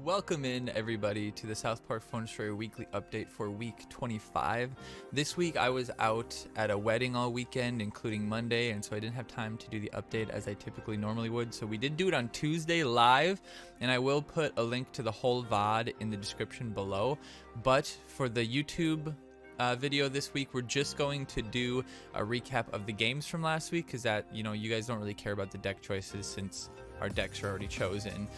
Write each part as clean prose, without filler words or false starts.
Welcome in, everybody, to the South Park Phone Story weekly update for week 25. This week I was out at a wedding all weekend, including Monday, and so I didn't have time to do the update as I typically normally would. So we did do it on Tuesday live, and I will put a link to the whole VOD in the description below. But for the YouTube video this week, we're just going to do a recap of the games from last week, because that, you know, you guys don't really care about the deck choices since our decks are already chosen.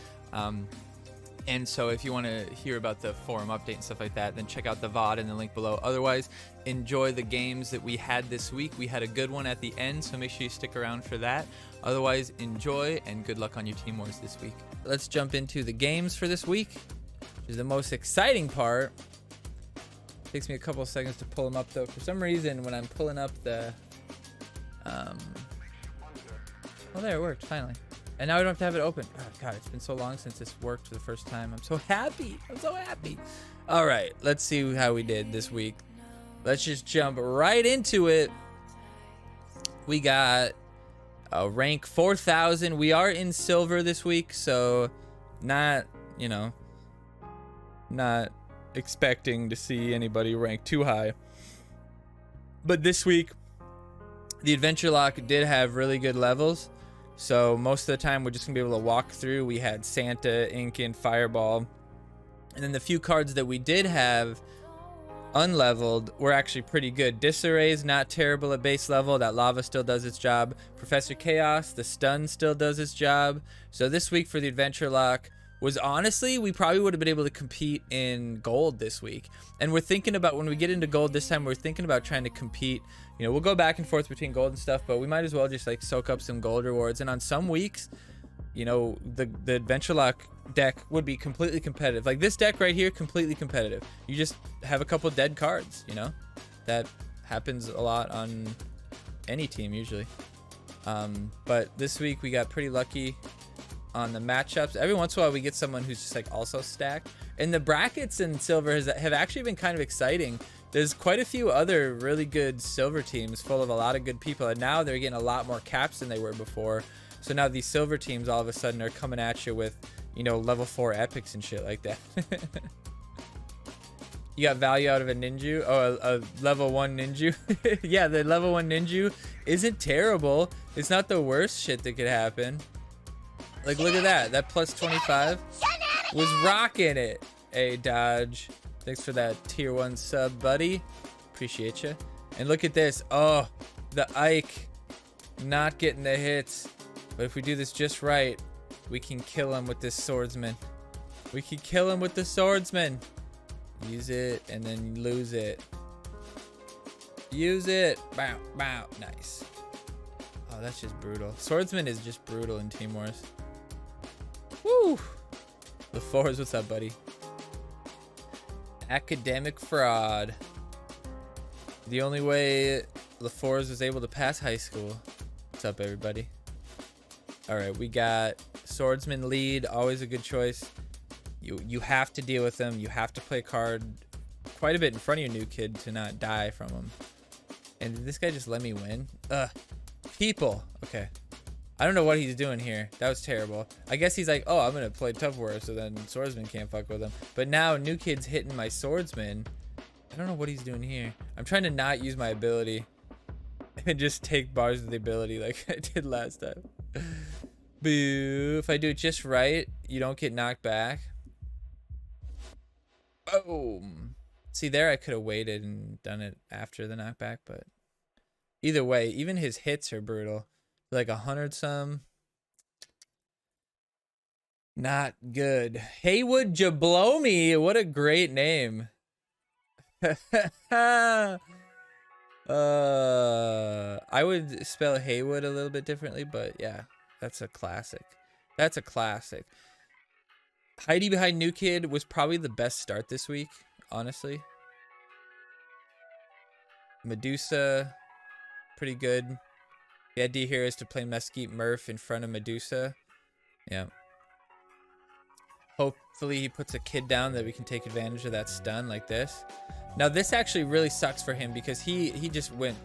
And so if you want to hear about the forum update and stuff like that, then check out the VOD in the link below. Otherwise, enjoy the games that we had this week. We had a good one at the end, so make sure you stick around for that. Otherwise, enjoy and good luck on your Team Wars this week. Let's jump into the games for this week, which is the most exciting part. Takes me a couple of seconds to pull them up, though. For some reason, when I'm pulling up the... Oh, there, it worked, finally. And now I don't have to have it open. Oh, God, it's been so long since this worked for the first time. I'm so happy. I'm so happy. All right, let's see how we did this week. Let's just jump right into it. We got a rank 4,000. We are in silver this week, so not, you know, not expecting to see anybody rank too high. But this week, the Adventure Lock did have really good levels. So most of the time we're just gonna be able to walk through. We had Santa, Incan, Fireball, and then the few cards that we did have unleveled were actually pretty good. Disarray is not terrible at base level. That Lava still does its job. Professor Chaos, the Stun still does its job. So this week for the Adventure Lock was honestly, we probably would have been able to compete in gold this week. And we're thinking about, when we get into gold this time, we're thinking about trying to compete. You know, we'll go back and forth between gold and stuff, but we might as well just like soak up some gold rewards. And on some weeks, you know, the Adventure Lock deck would be completely competitive. Like this deck right here, completely competitive. You just have a couple dead cards, you know? That happens a lot on any team usually. But this week we got pretty lucky on the matchups. Every once in a while we get someone who's just like also stacked. And the brackets in silver have actually been kind of exciting. There's quite a few other really good silver teams full of a lot of good people, and now they're getting a lot more caps than they were before. So now these silver teams all of a sudden are coming at you with, you know, level 4 epics and shit like that. You got value out of a ninja? Oh, a level 1 ninja? Yeah, the level 1 ninja isn't terrible. It's not the worst shit that could happen. Like, look at that. That plus 25 was rocking it. Hey, Dodge. Thanks for that tier 1 sub, buddy. Appreciate you. And look at this. Oh, the Ike not getting the hits. But if we do this just right, we can kill him with this swordsman. We can kill him with the swordsman. Use it and then lose it. Use it. Bow, bow. Nice. Oh, that's just brutal. Swordsman is just brutal in Team Wars. Woo! The fours, what's up, buddy? Academic fraud. The only way LaForest was able to pass high school. What's up, everybody? All right, we got Swordsman lead, always a good choice. You have to deal with them. You have to play a card quite a bit in front of your new kid to not die from him. And did this guy just let me win? Ugh. People. Okay. I don't know what he's doing here. That was terrible. I guess he's like, oh, I'm going to play Tough War, so then Swordsman can't fuck with him. But now new kid's hitting my Swordsman. I don't know what he's doing here. I'm trying to not use my ability and just take bars of the ability like I did last time. Boo. If I do it just right, you don't get knocked back. Boom. See, there I could have waited and done it after the knockback, but either way, even his hits are brutal. Like 100 some. Not good. Haywood Jablomi. What a great name. I would spell Haywood a little bit differently, but yeah, that's a classic. That's a classic. Heidi behind New Kid was probably the best start this week, honestly. Medusa, pretty good. The idea here is to play Mesquite Murph in front of Medusa. Yeah. Hopefully he puts a kid down that we can take advantage of that stun like this. Now this actually really sucks for him because he just went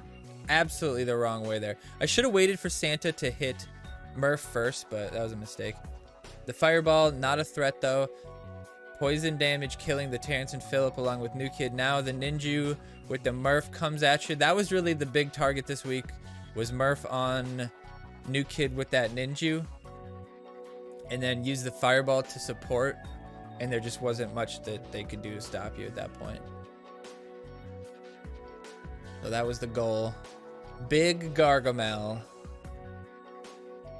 absolutely the wrong way there. I should have waited for Santa to hit Murph first, but that was a mistake. The Fireball, not a threat though. Poison damage killing the Terrence and Phillip along with New Kid. Now the Ninju with the Murph comes at you. That was really the big target this week, was Murph on New Kid with that Ninju. And then use the Fireball to support. And there just wasn't much that they could do to stop you at that point. So that was the goal. Big Gargamel.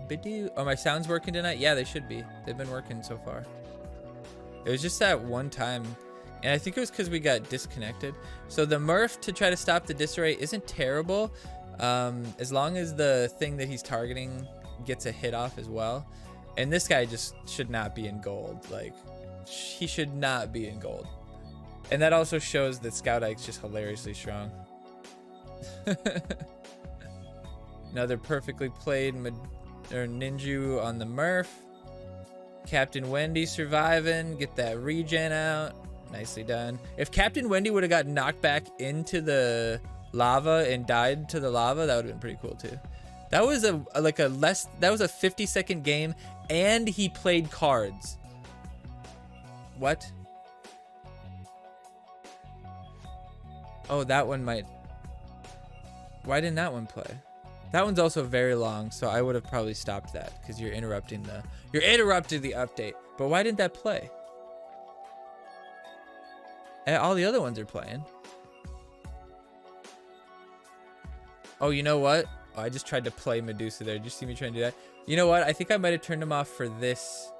Bidoo. Oh, my sound's working tonight? Yeah, they should be. They've been working so far. It was just that one time, and I think it was because we got disconnected. So the Murph to try to stop the disarray isn't terrible, as long as the thing that he's targeting gets a hit off as well. And this guy just should not be in gold. Like, he should not be in gold. And that also shows that Scout Ike's just hilariously strong. Another perfectly played Ninju on the Murph. Captain Wendy surviving. Get that regen out. Nicely done. If Captain Wendy would have got knocked back into the lava and died to the lava, that would have been pretty cool too. That was a 50-second game, and he played cards. What? Oh, that one might. Why didn't that one play? That one's also very long, so I would have probably stopped that because you're interrupting the update. But why didn't that play? All the other ones are playing. Oh, you know what? Oh, I just tried to play Medusa there. Did you see me trying to do that? You know what? I think I might have turned them off for this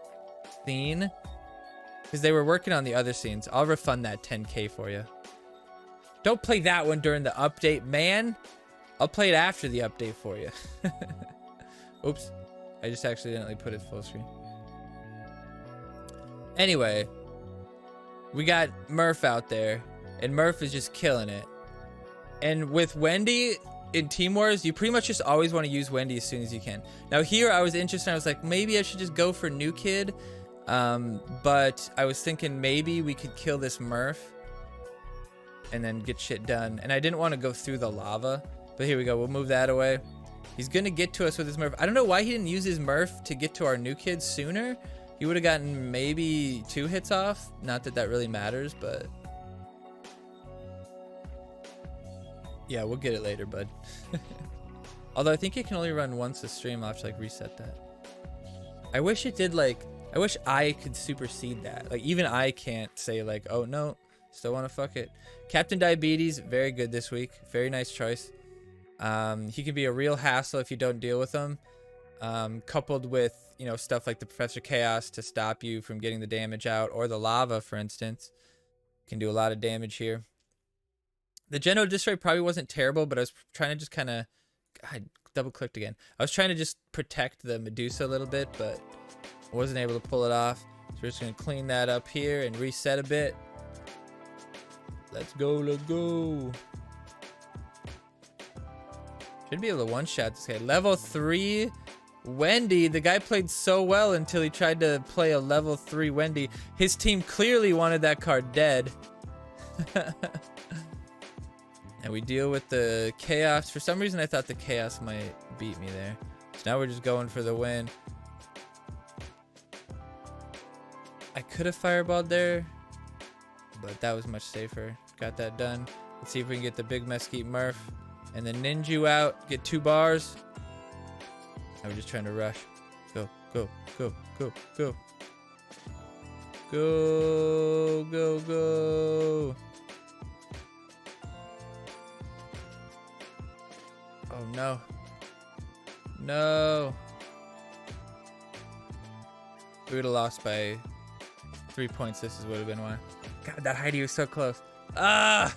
scene because they were working on the other scenes. I'll refund that 10K for you. Don't play that one during the update, man. I'll play it after the update for you. Oops. I just accidentally put it full screen. Anyway, we got Murph out there, and Murph is just killing it. And with Wendy in Team Wars, you pretty much just always want to use Wendy as soon as you can. Now here, I was interested. I was like, maybe I should just go for New Kid. But I was thinking maybe we could kill this Murph and then get shit done. And I didn't want to go through the lava. But here we go. We'll move that away. He's going to get to us with his Murph. I don't know why he didn't use his Murph to get to our New Kid sooner. He would have gotten maybe 2 hits off. Not that that really matters, but... yeah, we'll get it later, bud. Although I think it can only run once a stream. I'll have to, like, reset that. I wish it did, like... I wish I could supersede that. Like, even I can't say, like, oh, no. Still want to fuck it. Captain Diabetes, very good this week. Very nice choice. He can be a real hassle if you don't deal with him. Coupled with, you know, stuff like the Professor Chaos to stop you from getting the damage out, or the lava, for instance. Can do a lot of damage here. The General Destroy probably wasn't terrible, but I was trying to just kind of... I double-clicked again. I was trying to just protect the Medusa a little bit, but I wasn't able to pull it off. So we're just going to clean that up here and reset a bit. Let's go, let's go. Should be able to one-shot this guy. Level 3 Wendy. The guy played so well until he tried to play a level 3 Wendy. His team clearly wanted that card dead. And we deal with the Chaos. For some reason, I thought the Chaos might beat me there. So now we're just going for the win. I could have fireballed there, but that was much safer. Got that done. Let's see if we can get the Big Mesquite Murph and the Ninju out. Get 2 bars. Now we're just trying to rush. Go, go, go, go, go. Go, go, go. Oh, no. No. We would have lost by 3 points. This would have been one. God, that Heidi was so close. Ah!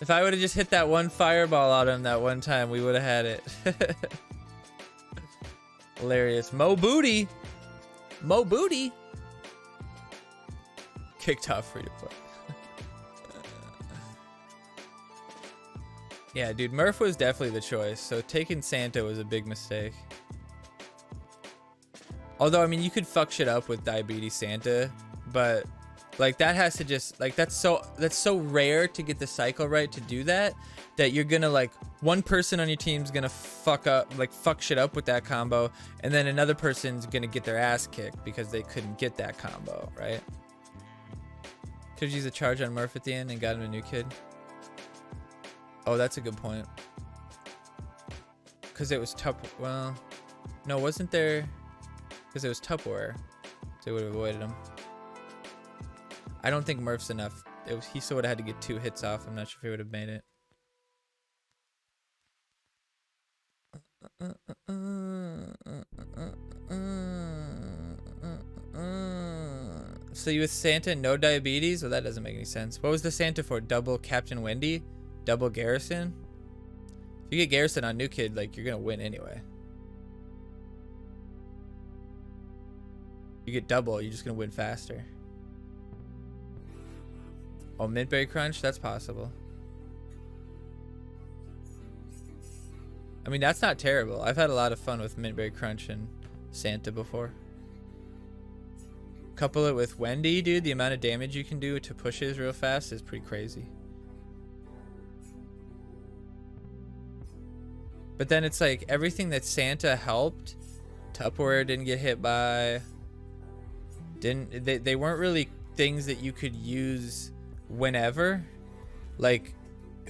If I would have just hit that one fireball on him that one time, we would have had it. Hilarious. Mo Booty. Mo Booty. Kicked off free to play. Yeah, dude, Murph was definitely the choice. So taking Santa was a big mistake. Although, I mean, you could fuck shit up with Diabetes Santa, but like that has to just like that's so rare to get the cycle right to do that you're gonna like one person on your team's gonna fuck shit up with that combo, and then another person's gonna get their ass kicked because they couldn't get that combo, right? Could've used a charge on Murph at the end and got him a new kid. Oh, that's a good point. Because it was well, no, wasn't there? Because it was Tupperware, so they would have avoided him. I don't think Murph's enough. He still would have had to get 2 hits off. I'm not sure if he would have made it. So you with Santa and no diabetes? Well, that doesn't make any sense. What was the Santa for? Double Captain Wendy? Double Garrison? If you get Garrison on new kid, like, you're gonna win anyway. You get double, you're just gonna win faster. Oh, Mintberry Crunch? That's possible. I mean, that's not terrible. I've had a lot of fun with Mintberry Crunch and Santa before. Couple it with Wendy, dude. The amount of damage you can do to pushes real fast is pretty crazy. But then it's like everything that Santa helped, Tupperware didn't get hit by. They weren't really things that you could use whenever. Like,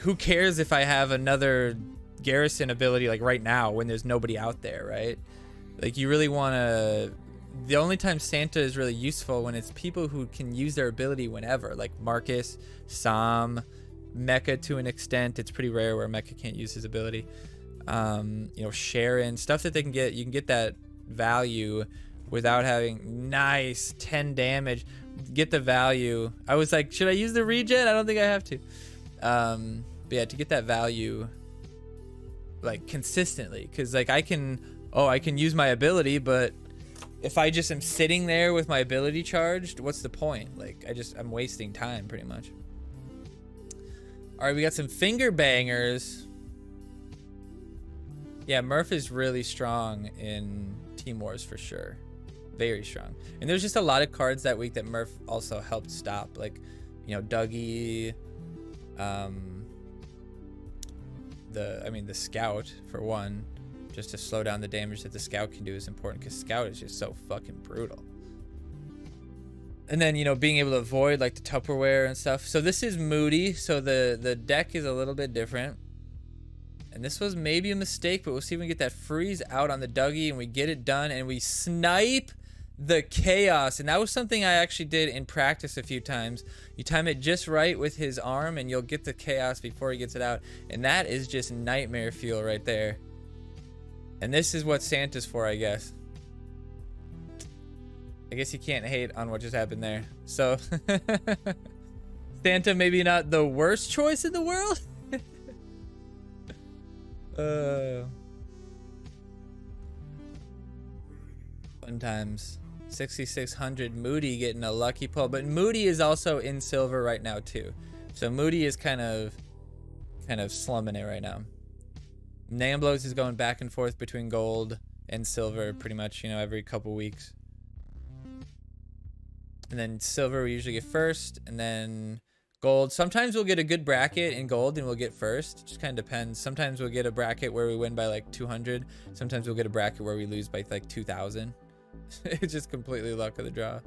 who cares if I have another Garrison ability like right now when there's nobody out there, right? Like, you really want to... The only time Santa is really useful when it's people who can use their ability whenever, like Marcus, Sam, Mecha to an extent. It's pretty rare where Mecha can't use his ability. You know, Sharon, stuff that they can get. You can get that value without having nice 10 damage. Get the value. I was like, should I use the regen? I don't think I have to. But yeah, to get that value like consistently, because like I can use my ability, but if I just am sitting there with my ability charged, what's the point? Like, I'm wasting time pretty much. All right, we got some finger bangers. Yeah, Murph is really strong in Team Wars for sure. Very strong. And there's just a lot of cards that week that Murph also helped stop. Like, you know, Dougie, the Scout for one. Just to slow down the damage that the Scout can do is important, because Scout is just so fucking brutal. And then, you know, being able to avoid like the Tupperware and stuff. So this is Moody, so the deck is a little bit different. And this was maybe a mistake, but we'll see if we can get that freeze out on the Dougie and we get it done and we snipe the Chaos. And that was something I actually did in practice a few times. You time it just right with his arm and you'll get the Chaos before he gets it out. And that is just nightmare fuel right there. And this is what Santa's for, I guess. I guess you can't hate on what just happened there. So, Santa maybe not the worst choice in the world. Fun times. 6,600 Moody getting a lucky pull. But Moody is also in silver right now, too. So, Moody is kind of slumming it right now. Namblos is going back and forth between gold and silver pretty much, you know, every couple weeks. And then silver we usually get first, and then gold. Sometimes we'll get a good bracket in gold and we'll get first. It just kind of depends. Sometimes we'll get a bracket where we win by like 200. Sometimes we'll get a bracket where we lose by like 2,000. It's just completely luck of the draw.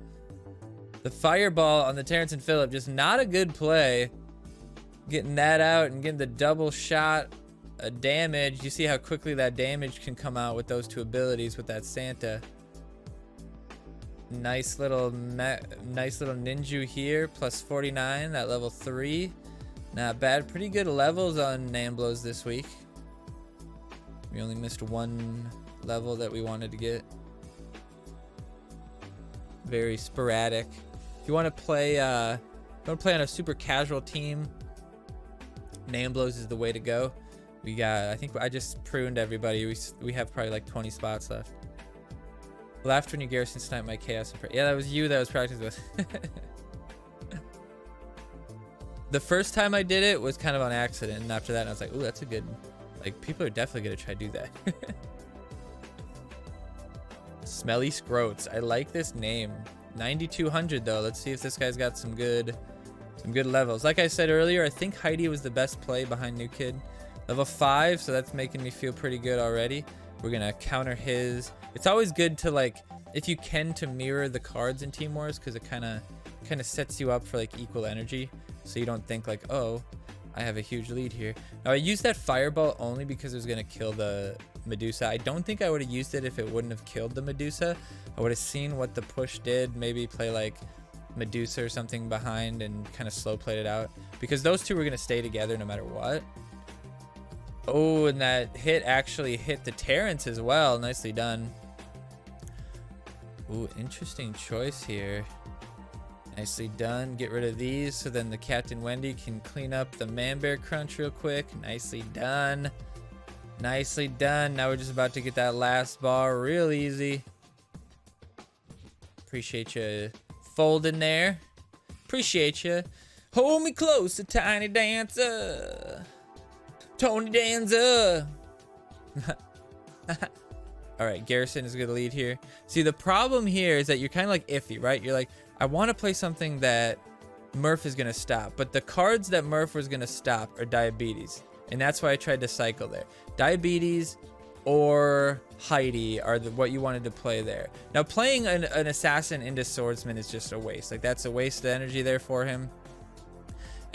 The fireball on the Terrence and Phillip, just not a good play. Getting that out and getting the double shot. Damage. You see how quickly that damage can come out with those two abilities with that Santa. Nice little ninja here, plus 49, that level 3. Not bad. Pretty good levels on Namblos this week. We only missed one level that we wanted to get. Very sporadic. If you want to play on a super casual team, Namblos is the way to go. We got, I think I just pruned everybody. We have probably like 20 spots left. Laughed when you Garrison sniped my Chaos. Yeah, that was you that I was practicing with. The first time I did it was kind of on accident, and after that I was like, ooh, that's a good, like, people are definitely gonna try to do that. Smelly Scroats. I like this name. 9,200 though. Let's see if this guy's got some good levels. Like I said earlier, I think Heidi was the best play behind New Kid. Level 5, so that's making me feel pretty good already. We're gonna counter his. It's always good to, like, if you can, to mirror the cards in Team Wars, because it kind of kind of sets you up for like equal energy, so you don't think like, oh, I have a huge lead here. Now I used that fireball only because it was gonna kill the Medusa. I don't think I would have used it if it wouldn't have killed the Medusa. I would have seen what the push did, maybe play like Medusa or something behind and kind of slow played it out, because those two were gonna stay together no matter what. Oh, and that hit actually hit the Terrence as well. Nicely done. Ooh, interesting choice here. Nicely done. Get rid of these so then the Captain Wendy can clean up the Man Bear Crunch real quick. Nicely done. Nicely done. Now we're just about to get that last bar real easy. Appreciate you folding there. Appreciate you. Hold me close, a tiny dancer. Tony Danza. All right, Garrison is going to lead here. See, the problem here is that you're kind of like iffy, right? You're like, I want to play something that Murph is going to stop, but the cards that Murph was going to stop are Diabetes, and that's why I tried to cycle there. Diabetes or Heidi are what you wanted to play there. Now, playing an assassin into Swordsman is just a waste. Like, that's a waste of energy there for him.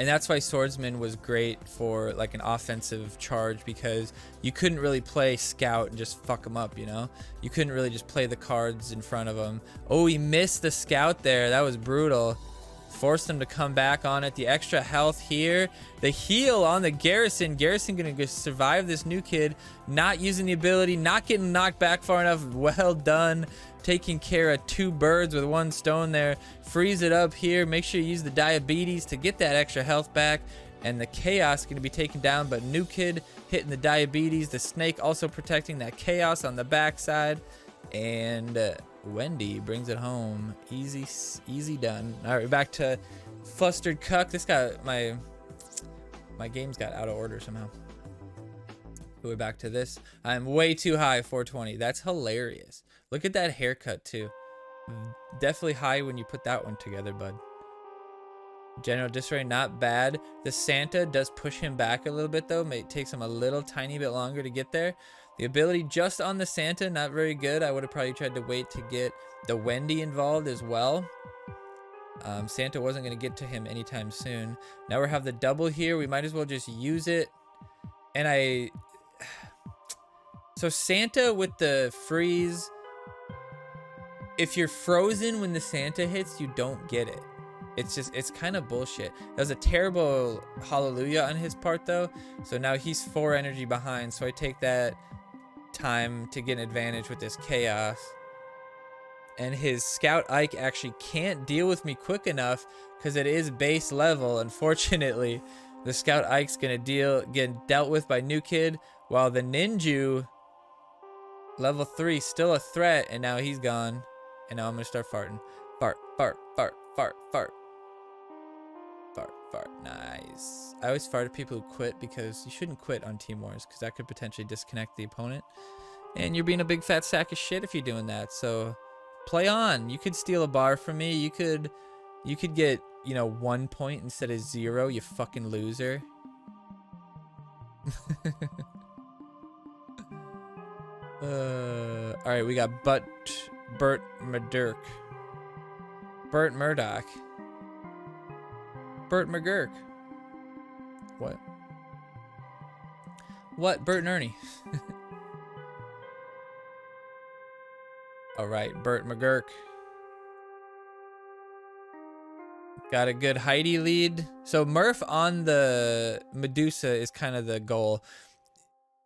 And that's why Swordsman was great for like an offensive charge, because you couldn't really play Scout and just fuck him up, you know? You couldn't really just play the cards in front of him. Oh, he missed the Scout there. That was brutal. Forced him to come back on it. The extra health here. The heal on the Garrison. Garrison gonna survive this new kid. Not using the ability. Not getting knocked back far enough. Well done. Taking care of two birds with one stone there. Freeze it up here. Make sure you use the Diabetes to get that extra health back. And the Chaos going to be taken down, but New Kid hitting the Diabetes. The Snake also protecting that Chaos on the backside. And Wendy brings it home. Easy done. All right, back to Flustered Cuck. This got my game's got out of order somehow. We're back to this. I'm way too high, 420. That's hilarious. Look at that haircut too. Definitely high when you put that one together, bud. General Disarray, not bad. The Santa does push him back a little bit though. It takes him a little tiny bit longer to get there. The ability just on the Santa, not very good. I would have probably tried to wait to get the Wendy involved as well. Santa wasn't going to get to him anytime soon. Now we have the double here. We might as well just use it. And so Santa with the freeze, if you're frozen when the Santa hits, you don't get it. It's kind of bullshit. That was a terrible hallelujah on his part though. So now he's 4 energy behind. So I take that time to get an advantage with this Chaos. And his Scout Ike actually can't deal with me quick enough because it is base level. Unfortunately, the Scout Ike's gonna get dealt with by New Kid, while the Ninju level 3 still a threat, and now he's gone. And now I'm gonna start farting. Fart, fart, fart, fart, fart. Fart, fart. Nice. I always fart at people who quit, because you shouldn't quit on Team Wars, because that could potentially disconnect the opponent. And you're being a big fat sack of shit if you're doing that. So play on. You could steal a bar from me. You could get, 1 point instead of 0, you fucking loser. All right, we got Burt Murdoch. Burt Murdoch. Burt McGurk. What? Burt and Ernie. All right, Burt McGurk. Got a good Heidi lead. So Murph on the Medusa is kind of the goal.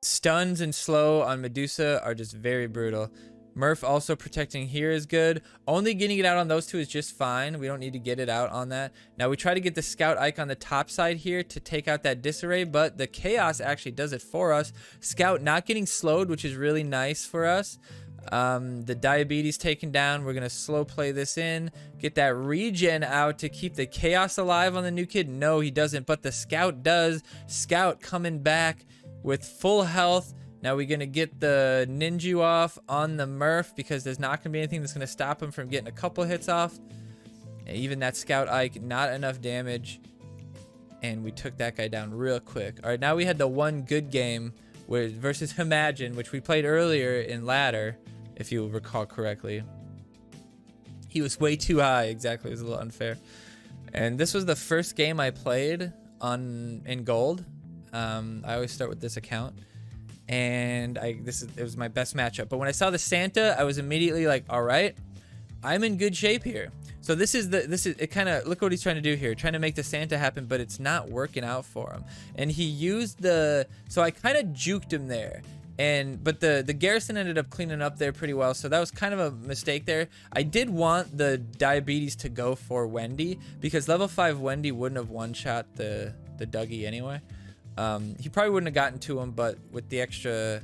Stuns and slow on Medusa are just very brutal. Murph also protecting here is good. Only getting it out on those two is just fine. We don't need to get it out on that. Now we try to get the Scout Ike on the top side here to take out that Disarray, but the Chaos actually does it for us. Scout not getting slowed, which is really nice for us. The Diabetes taken down. We're gonna slow play this in, get that regen out to keep the Chaos alive on the New Kid. No, he doesn't, but the Scout does. Scout coming back with full health. Now we're gonna get the Ninja off on the Murph, because there's not gonna be anything that's gonna stop him from getting a couple hits off. And even that Scout Ike, not enough damage, and we took that guy down real quick. All right, now we had the one good game versus Imagine, which we played earlier in ladder, if you recall correctly. He was way too high. Exactly. It was a little unfair. And this was the first game I played in gold. I always start with this account. And it was my best matchup. But when I saw the Santa, I was immediately like, all right, I'm in good shape here. So this is it kind of, look what he's trying to do here, trying to make the Santa happen, but it's not working out for him. And he used so I kind of juked him there. But the garrison ended up cleaning up there pretty well, so that was kind of a mistake there. I did want the diabetes to go for Wendy, because level 5 Wendy wouldn't have one-shot the Dougie anyway. He probably wouldn't have gotten to him, but with the extra...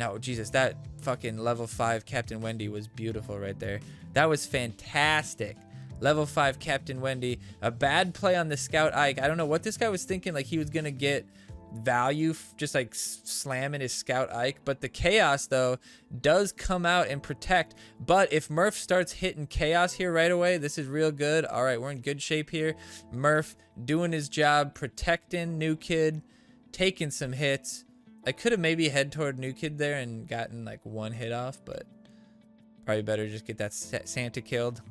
No, Jesus, that fucking level 5 Captain Wendy was beautiful right there. That was fantastic. Level 5 Captain Wendy. A bad play on the Scout Ike. I don't know what this guy was thinking, like he was gonna get value just like slamming his Scout Ike, but the Chaos though does come out and protect. But if Murph starts hitting Chaos here right away, this is real good. All right, we're in good shape here. Murph doing his job, protecting New Kid, taking some hits. I could have maybe head toward New Kid there and gotten like one hit off, but probably better just get that Santa killed.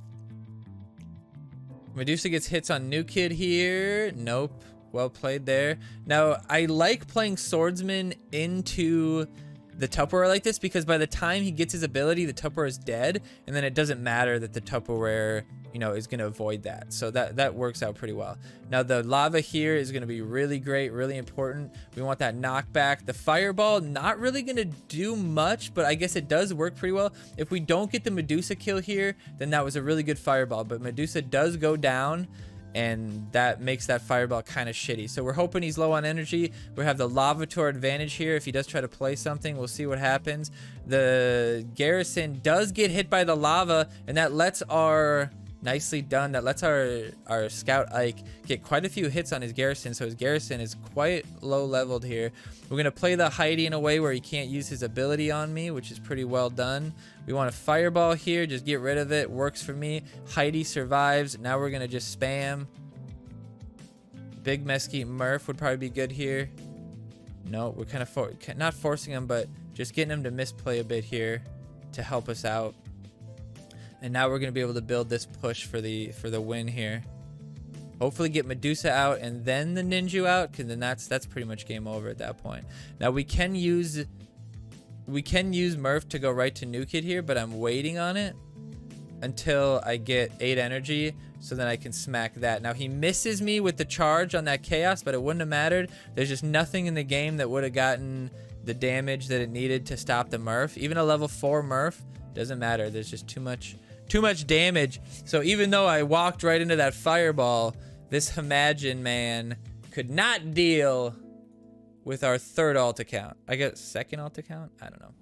Medusa gets hits on New Kid here. Nope. Well played there. Now, I like playing Swordsman into the Tupperware like this, because by the time he gets his ability, the Tupperware is dead, and then it doesn't matter that the Tupperware, you know, is going to avoid that. So that works out pretty well. Now, the lava here is going to be really great, really important. We want that knockback. The fireball, not really going to do much, but I guess it does work pretty well. If we don't get the Medusa kill here, then that was a really good fireball, but Medusa does go down, and that makes that fireball kind of shitty. So we're hoping he's low on energy. We have the lava to our advantage here. If he does try to play something, we'll see what happens. The garrison does get hit by the lava, and that lets our... Nicely done. That lets our Scout Ike get quite a few hits on his garrison, so his garrison is quite low leveled here. We're going to play the Heidi in a way where he can't use his ability on me, which is pretty well done. We want a fireball here. Just get rid of it. Works for me. Heidi survives. Now we're going to just spam. Big Mesquite Murph would probably be good here. No, we're kind of not forcing him, but just getting him to misplay a bit here to help us out. And now we're going to be able to build this push for the win here. Hopefully get Medusa out and then the Ninja out, because then that's pretty much game over at that point. Now we can use Murph to go right to New Kid here, but I'm waiting on it until I get 8 energy, so then I can smack that. Now he misses me with the charge on that Chaos, but it wouldn't have mattered. There's just nothing in the game that would have gotten the damage that it needed to stop the Murph. Even a level 4 Murph doesn't matter. There's just too much damage. So even though I walked right into that fireball, this Imagine man could not deal with our third alt account. I got second alt account? I don't know.